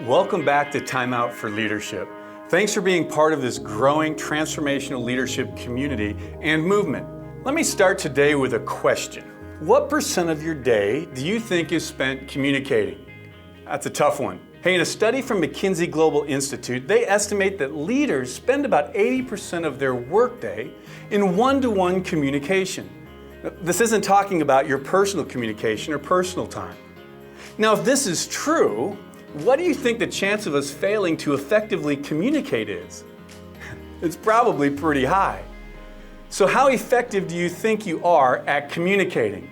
Welcome back to Timeout for Leadership. Thanks for being part of this growing transformational leadership community and movement. Let me start today with a question. What percent of your day do you think is spent communicating? That's a tough one. Hey, in a study from McKinsey Global Institute, they estimate that leaders spend about 80% of their workday in one-to-one communication. This isn't talking about your personal communication or personal time. Now, if this is true, what do you think the chance of us failing to effectively communicate is? It's probably pretty high. So how effective do you think you are at communicating?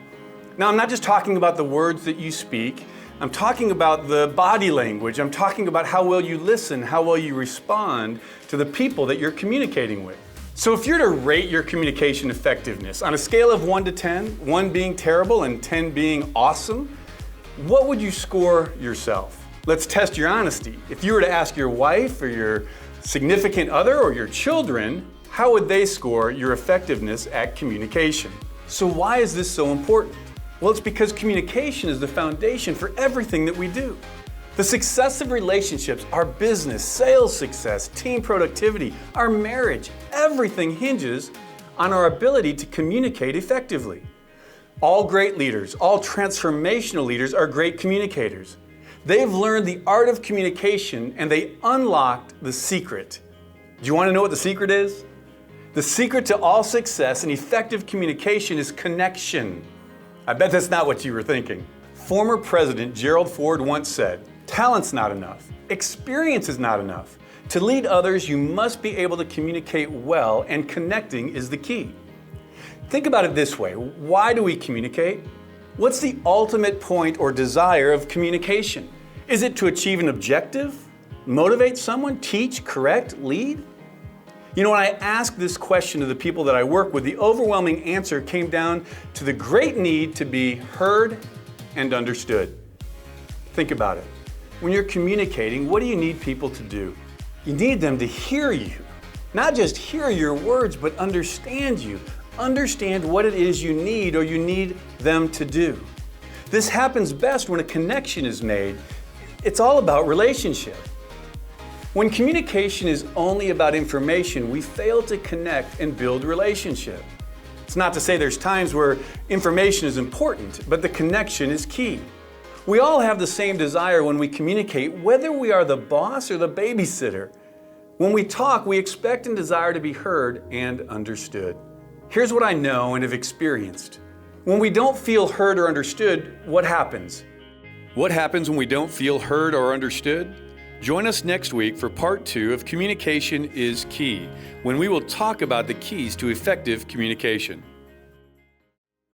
Now, I'm not just talking about the words that you speak. I'm talking about the body language. I'm talking about how well you listen, how well you respond to the people that you're communicating with. So if you're to rate your communication effectiveness on a scale of 1 to 10, 1 being terrible and 10 being awesome, what would you score yourself? Let's test your honesty. If you were to ask your wife or your significant other or your children, how would they score your effectiveness at communication? So why is this so important? Well, it's because communication is the foundation for everything that we do. The success of relationships, our business, sales success, team productivity, our marriage, everything hinges on our ability to communicate effectively. All great leaders, all transformational leaders are great communicators. They've learned the art of communication and they unlocked the secret. Do you want to know what the secret is? The secret to all success and effective communication is connection. I bet that's not what you were thinking. Former President Gerald Ford once said, "Talent's not enough. Experience is not enough. To lead others, you must be able to communicate well, and connecting is the key." Think about it this way. Why do we communicate? What's the ultimate point or desire of communication? Is it to achieve an objective? Motivate someone? Teach? Correct? Lead? You know, when I asked this question to the people that I work with, the overwhelming answer came down to the great need to be heard and understood. Think about it. When you're communicating, what do you need people to do? You need them to hear you. Not just hear your words, but understand you. Understand what it is you need or you need them to do. This happens best when a connection is made. It's all about relationship. When communication is only about information, we fail to connect and build relationship. It's not to say there's times where information is important, but the connection is key. We all have the same desire when we communicate, whether we are the boss or the babysitter. When we talk, we expect and desire to be heard and understood. Here's what I know and have experienced. When we don't feel heard or understood, what happens? What happens when we don't feel heard or understood? Join us next week for part 2 of Communication is Key, when we will talk about the keys to effective communication.